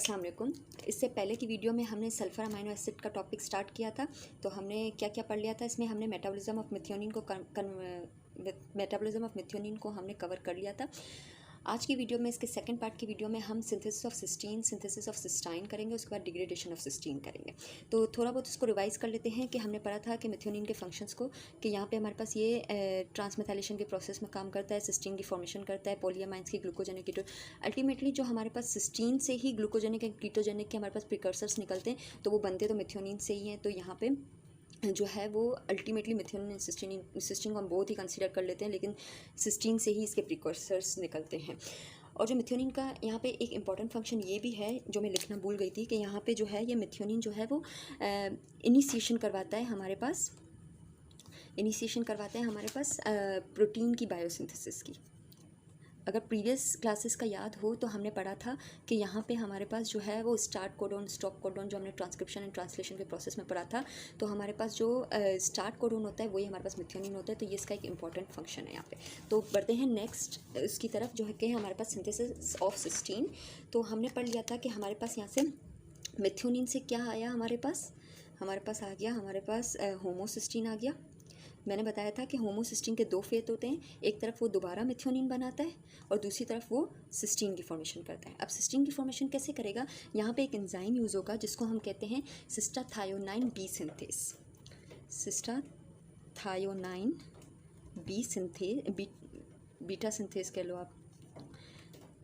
अस्सलाम वालेकुम। इससे पहले की वीडियो में हमने सल्फ़र अमाइनो एसिड का टॉपिक स्टार्ट किया था। तो हमने क्या क्या पढ़ लिया था इसमें। हमने मेटाबॉलिज्म ऑफ मिथ्योनिन को हमने कवर कर लिया था। आज की वीडियो में, इसके सेकंड पार्ट की वीडियो में हम synthesis of cysteine, synthesis of cysteine करेंगे, उसके बाद डिग्रेडेशन ऑफ सिस्टीन करेंगे। तो थोड़ा बहुत उसको रिवाइज कर लेते हैं कि हमने पढ़ा था कि मिथ्योनिन के फंक्शंस को, कि यहाँ पे हमारे पास ये ट्रांसमेथाइलेशन के प्रोसेस में काम करता है, सिस्टीन की फॉर्मेशन करता है, पॉलीअमाइंस की ग्लूकोजेनिक कीटो। अल्टीमेटली जो हमारे पास सिस्टीन से ही ग्लूकोजेनिक एंड कीटोजेनिक के हमारे पास प्रिकर्सर्स निकलते हैं, तो वो बनते तो मिथ्योनिन से ही हैं। तो यहाँ पे जो है वो अल्टीमेटली मिथ्योनिन सिस्टीन को हम बहुत ही कंसीडर कर लेते हैं, लेकिन सिस्टीन से ही इसके प्रिकर्सर्स निकलते हैं। और जो मिथ्योनिन का यहाँ पे एक इम्पॉर्टेंट फंक्शन ये भी है, जो मैं लिखना भूल गई थी, कि यहाँ पे जो है ये मिथ्योनिन जो है वो इनिशिएशन करवाता है हमारे पास, प्रोटीन की बायोसिंथेसिस की। अगर प्रीवियस क्लासेस का याद हो तो हमने पढ़ा था कि यहाँ पे हमारे पास जो है वो स्टार्ट कोडोन, स्टॉप कोडोन, जो हमने ट्रांसक्रिप्शन एंड ट्रांसलेशन के प्रोसेस में पढ़ा था, तो हमारे पास जो स्टार्ट कोडोन होता है वही हमारे पास मिथ्योनिन होता है। तो ये इसका एक इंपॉर्टेंट फंक्शन है यहाँ पे। तो बढ़ते हैं नेक्स्ट उसकी तरफ, जो है कि हमारे पास सिंथेसिस ऑफ सिस्टीन। तो हमने पढ़ लिया था कि हमारे पास यहाँ से मिथ्योनिन से क्या आया, हमारे पास आ गया हमारे पास होमोसिस्टीन आ गया। मैंने बताया था कि होमोसिस्टीन के दो फेज होते हैं, एक तरफ वो दोबारा मिथ्योनिन बनाता है और दूसरी तरफ वो सिस्टीन की फॉर्मेशन करता है। अब सिस्टीन की फॉर्मेशन कैसे करेगा, यहाँ पे एक एंजाइम यूज़ होगा जिसको हम कहते हैं सिस्टाथायोनाइन बी सिंथेस। सिस्टाथायोनाइन बीटा सिंथेस कह लो आप।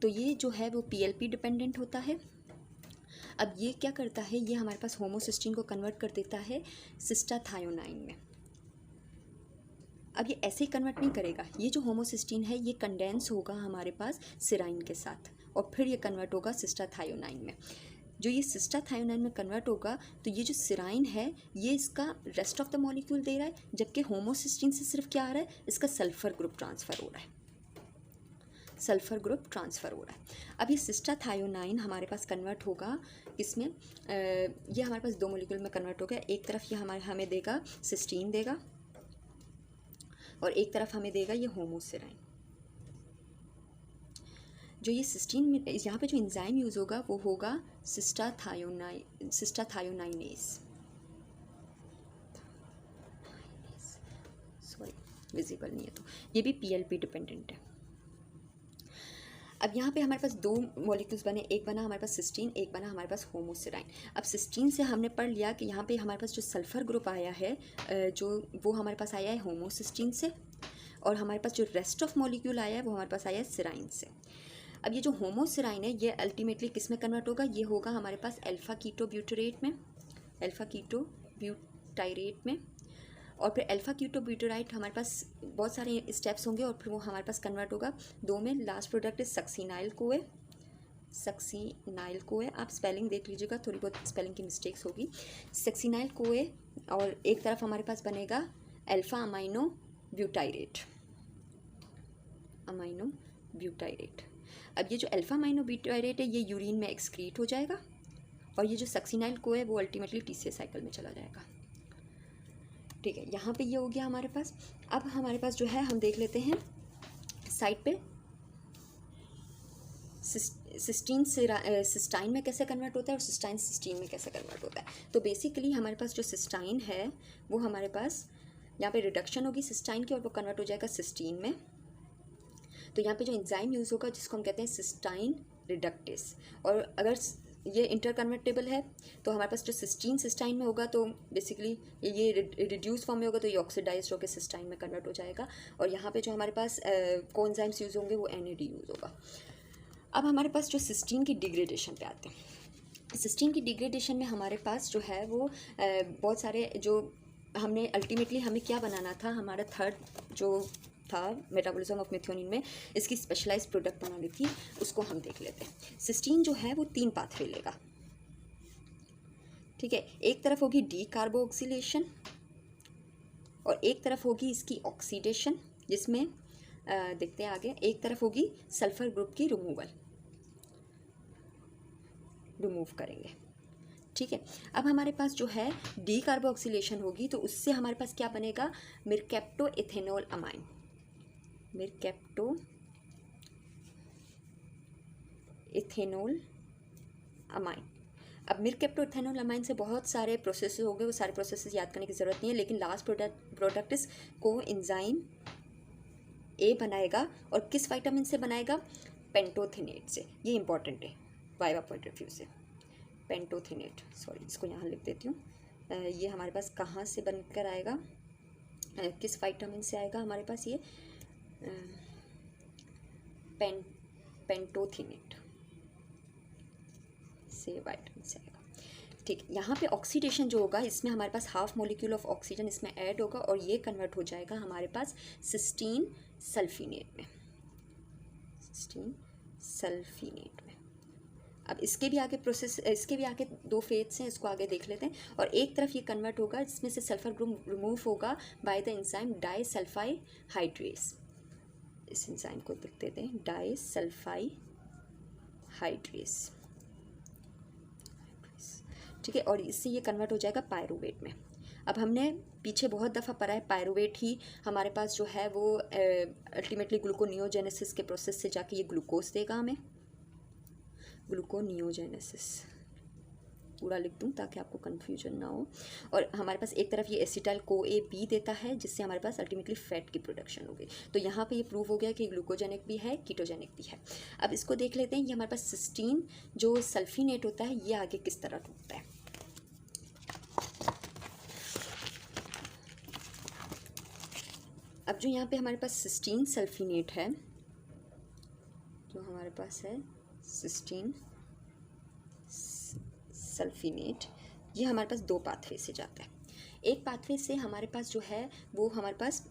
तो ये जो है वो पीएलपी डिपेंडेंट होता है। अब ये क्या करता है, ये हमारे पास होमोसिस्टीन को कन्वर्ट कर देता है सिस्टाथायोनाइन में। अब ये ऐसे ही कन्वर्ट नहीं करेगा, ये जो होमोसिस्टीन है ये कंडेंस होगा हमारे पास सिराइन के साथ और फिर ये कन्वर्ट होगा सिस्टाथायोनाइन में। जो ये सिस्टाथायोनाइन में कन्वर्ट होगा तो ये जो सिराइन है ये इसका रेस्ट ऑफ द मॉलिक्यूल दे रहा है, जबकि होमोसिस्टीन से सिर्फ क्या आ रहा है, इसका सल्फर ग्रुप ट्रांसफ़र हो रहा है। अब ये सिस्टाथायोनाइन हमारे पास कन्वर्ट होगा इसमें, ये हमारे पास दो मॉलिक्यूल में कन्वर्ट होगा। एक तरफ ये हमें देगा सिस्टीन देगा और एक तरफ हमें देगा ये होमोसिराइन। जो ये सिस्टीन में यहाँ पे जो एंजाइम यूज़ होगा वो होगा सिस्टाथायोनाइनेस। सॉरी विजिबल नहीं है, तो ये भी पीएलपी डिपेंडेंट है। अब यहाँ पे हमारे पास दो मॉलिक्यूल्स बने, एक बना हमारे पास सिस्टीन, एक बना हमारे पास होमोसिराइन। अब सिस्टीन से हमने पढ़ लिया कि यहाँ पे हमारे पास जो सल्फ़र ग्रुप आया है, जो वो हमारे पास आया है होमोसिस्टीन से, और हमारे पास जो रेस्ट ऑफ मॉलिक्यूल आया है वो हमारे पास आया है सिराइन से। अब ये जो होमोसिराइन है ये अल्टीमेटली किस में कन्वर्ट होगा, ये होगा हमारे पास अल्फ़ा कीटो ब्यूटारेट में, और फिर अल्फ़ा कीटो ब्यूटाराइट हमारे पास बहुत सारे स्टेप्स होंगे और फिर वो हमारे पास कन्वर्ट होगा दो में। लास्ट प्रोडक्ट इज सक्सीनाइल कोए। आप स्पेलिंग देख लीजिएगा, थोड़ी बहुत स्पेलिंग की मिस्टेक्स होगी। सक्सीनाइल कोए, और एक तरफ हमारे पास बनेगा अल्फ़ा अमाइनो ब्यूटाइरेट। अब ये जो अल्फ़ा अमाइनो ब्यूटाइरेट है ये यूरिन में एक्सक्रीट हो जाएगा, और ये जो सक्सीनाइल कोए है वो अल्टीमेटली टीसीए साइकिल में चला जाएगा। ठीक है, यहाँ पे ये हो गया हमारे पास। अब हमारे पास जो है हम देख लेते हैं साइड पे सिस्टाइन में कैसे कन्वर्ट होता है और सिस्टाइन सिस्टीन में कैसे कन्वर्ट होता है। तो बेसिकली हमारे पास जो सिस्टाइन है वो हमारे पास यहाँ पे रिडक्शन होगी सिस्टाइन की और वो कन्वर्ट हो जाएगा सिस्टीन में। तो यहाँ पे जो एंजाइम यूज़ होगा जिसको हम कहते हैं सिस्टाइन रिडक्टेस, और अगर ये इंटर कन्वर्टेबल है तो हमारे पास जो सिस्टाइन में होगा तो बेसिकली ये रिड्यूस फॉर्म में होगा, तो ये ऑक्सीडाइज्ड होकर सिस्टाइन में कन्वर्ट हो जाएगा। और यहाँ पे जो हमारे पास कोएंजाइम्स यूज़ होंगे वो NAD यूज़ होगा। अब हमारे पास जो सिस्टीन की डिग्रेडेशन पे आते हैं, सिस्टीन की डिग्रेडेशन में हमारे पास जो है वो बहुत सारे जो हमने अल्टीमेटली हमें क्या बनाना था, हमारा थर्ड जो था मेटाबॉलिज्म ऑफ मिथ्योनिन में इसकी स्पेशलाइज्ड प्रोडक्ट बनानी थी, उसको हम देख लेते हैं। सिस्टीन जो है वो 3 पाथवे लेगा। ठीक है, एक तरफ होगी डी कार्बोक्सिलेशन और एक तरफ होगी इसकी ऑक्सीडेशन, जिसमें देखते हैं आगे, एक तरफ होगी सल्फर ग्रुप की रिमूव करेंगे। ठीक है, अब हमारे पास जो है डी कार्बोक्सिलेशन होगी तो उससे हमारे पास क्या बनेगा, मिरकैप्टो इथेनॉल अमाइन। अब मिरकेप्टोएथेनोलामाइन से बहुत सारे प्रोसेस हो गए, वो सारे प्रोसेस याद करने की ज़रूरत नहीं है, लेकिन लास्ट प्रोडक्ट इस कोएंजाइम ए बनाएगा, और किस विटामिन से बनाएगा? पेंटोथेनेट से। ये इंपॉर्टेंट है वाइवा पॉइंट ऑफ व्यू से। पेंटोथेनेट, सॉरी इसको यहाँ लिख देती हूँ। ये हमारे पास कहाँ से बनकर आएगा, किस विटामिन से आएगा हमारे पास? ये पेंटोथेनेट से विटामिन से आएगा। ठीक, यहाँ पे ऑक्सीडेशन जो होगा, इसमें हमारे पास हाफ मॉलिक्यूल ऑफ ऑक्सीजन इसमें ऐड होगा, और ये कन्वर्ट हो जाएगा हमारे पास सिस्टीन सल्फिनेट में। सिस्टीन सल्फिनेट में। अब इसके भी आगे प्रोसेस, इसके भी आगे 2 फेज हैं, इसको आगे देख लेते हैं। और एक तरफ ये कन्वर्ट होगा, इसमें से सल्फर ग्रुप रिमूव होगा बाय द एंजाइम डाइसल्फाइहाइड्रेस। इस एंजाइम को लिख देते हैं, डाइसल्फाइहाइड्रेस। ठीक है, और इससे ये कन्वर्ट हो जाएगा पायरुवेट में। अब हमने पीछे बहुत दफ़ा पढ़ा है, पायरुवेट ही हमारे पास जो है वो अल्टीमेटली ग्लूकोनियोजेनेसिस के प्रोसेस से जाके ये ग्लूकोज देगा हमें। ग्लूकोनियोजेनेसिस पूरा लिख दूँ ताकि आपको कन्फ्यूजन ना हो। और हमारे पास एक तरफ ये एसिटाइल CoA बी देता है, जिससे हमारे पास अल्टीमेटली फैट की प्रोडक्शन होगी। तो यहाँ पे ये प्रूव हो गया कि ग्लूकोजेनिक भी है, कीटोजेनिक भी है। अब इसको देख लेते हैं, ये हमारे पास सिस्टीन जो सल्फिनेट होता है, ये आगे किस तरह टूटता है। अब जो यहाँ पे हमारे पास सिस्टीन सल्फिनेट है, जो हमारे पास है सिस्टीन सल्फिनेट, ये हमारे पास 2 पाथवे से जाता है। एक पाथवे से हमारे पास जो है वो हमारे पास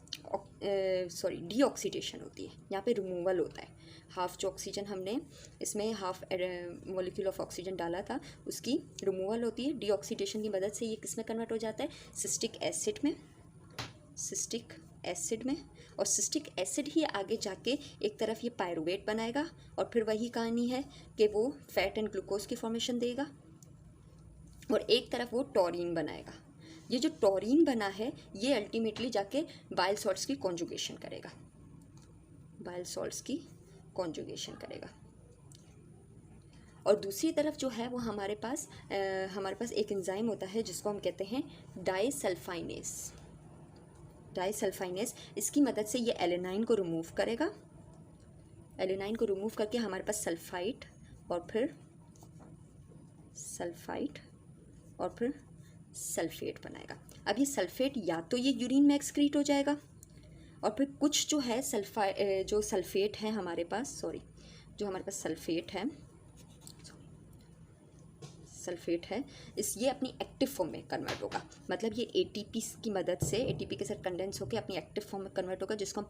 डीऑक्सीडेशन होती है, यहाँ पे रिमूवल होता है। हाफ जो ऑक्सीजन हमने इसमें हाफ मॉलिक्यूल ऑफ ऑक्सीजन डाला था, उसकी रिमूवल होती है। डीऑक्सीडेशन की मदद से ये किस में कन्वर्ट हो जाता है? सिस्टिक एसिड में। सिस्टिक एसिड में, और सिस्टिक एसिड ही आगे जाके एक तरफ ये पायरुवेट बनाएगा, और फिर वही कहानी है कि वो फैट एंड ग्लूकोज की फॉर्मेशन देगा, और एक तरफ वो टॉरिन बनाएगा। ये जो टॉरिन बना है, ये अल्टीमेटली जाके बाइल सॉल्ट्स की कॉन्जुगेशन करेगा। बाइल सॉल्ट्स की कॉन्जुगेशन करेगा। और दूसरी तरफ जो है वो हमारे पास एक एंजाइम होता है जिसको हम कहते हैं डाइसल्फाइनेस। डाइसल्फाइनेस, इसकी मदद से ये एलेनाइन को रिमूव करेगा। एलेनाइन को रिमूव करके हमारे पास सल्फाइड, और फिर सल्फाइड, और फिर सल्फेट बनाएगा। अब ये सल्फेट या तो ये यूरिन में एक्सक्रीट हो जाएगा, और फिर कुछ जो है जो सल्फेट है हमारे पास, जो हमारे पास सल्फेट है ये अपनी एक्टिव फॉर्म में कन्वर्ट होगा। मतलब ये एटीपी की मदद से, एटीपी के साथ कंडेंस होकर अपनी एक्टिव फॉर्म में कन्वर्ट होगा, जिसको हम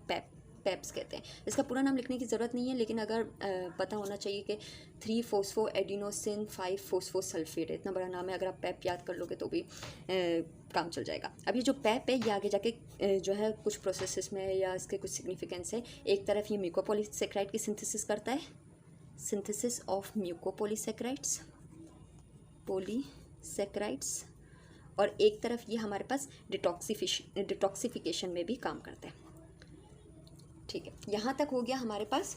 पेप्स कहते हैं। इसका पूरा नाम लिखने की ज़रूरत नहीं है, लेकिन अगर पता होना चाहिए कि 3-फॉस्फोएडिनोसिन 5-फॉस्फोसल्फेट है, इतना बड़ा नाम है। अगर आप पेप याद कर लोगे तो भी काम चल जाएगा। अब ये जो पेप है, ये आगे जाके जो है कुछ प्रोसेसेस में या इसके कुछ सिग्निफिकेंस है। एक तरफ ये म्यूकोपॉलीसेकेराइड की सिंथेसिस करता है, सिंथेसिस ऑफ म्यूकोपॉलीसेकेराइड्स, पॉलीसेकेराइड्स, और एक तरफ ये हमारे पास डिटॉक्सिफिकेशन में भी काम करता है। ठीक है, यहाँ तक हो गया हमारे पास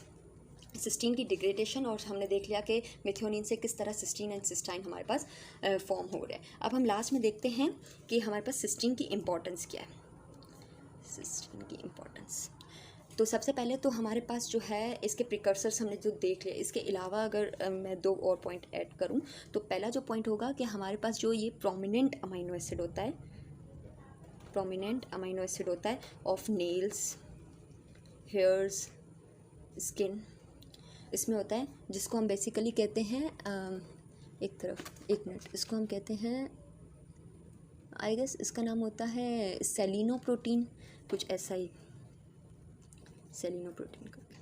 सिस्टीन की डिग्रेडेशन, और हमने देख लिया कि मेथियोनिन से किस तरह सिस्टीन एंड सिस्टाइन हमारे पास फॉर्म हो रहा है। अब हम लास्ट में देखते हैं कि हमारे पास सिस्टीन की इम्पोर्टेंस क्या है। सिस्टीन की इम्पोर्टेंस, तो सबसे पहले तो हमारे पास जो है इसके प्रिकर्सर्स हमने जो देख लिया। इसके अलावा अगर मैं 2 और पॉइंट ऐड करूं, तो पहला जो पॉइंट होगा कि हमारे पास जो ये प्रोमिनेंट अमीनो एसिड होता है, प्रोमिनेंट अमीनो एसिड होता है ऑफ नेल्स, हेयर्स, स्किन, इसमें होता है, जिसको हम बेसिकली कहते हैं एक मिनट, इसको हम कहते हैं, आई गेस इसका नाम होता है सेलिनोप्रोटीन, कुछ ऐसा ही, सेलिनोप्रोटीन करके।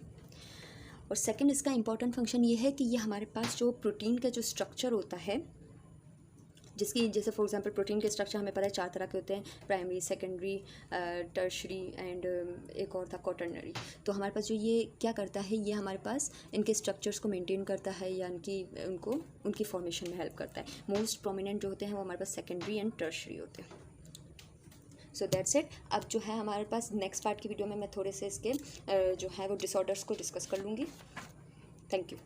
और सेकंड इसका इंपॉर्टेंट फंक्शन ये है कि ये हमारे पास जो प्रोटीन का जो स्ट्रक्चर होता है, जिसकी जैसे फॉर एग्जांपल प्रोटीन के स्ट्रक्चर हमें पता है 4 तरह के होते हैं, प्राइमरी, सेकेंडरी, टर्शरी एंड एक और था क्वाटर्नरी। तो हमारे पास जो ये क्या करता है, ये हमारे पास इनके स्ट्रक्चर्स को मेंटेन करता है, या उनकी फॉर्मेशन में हेल्प करता है। मोस्ट प्रोमिनेंट जो होते हैं वो हमारे पास सेकेंडरी एंड टर्शरी होते हैं। So that's it. अब जो है हमारे पास नेक्स्ट पार्ट की वीडियो में मैं थोड़े से इसके जो है वो डिसऑर्डर्स को डिस्कस कर लूँगी। Thank you.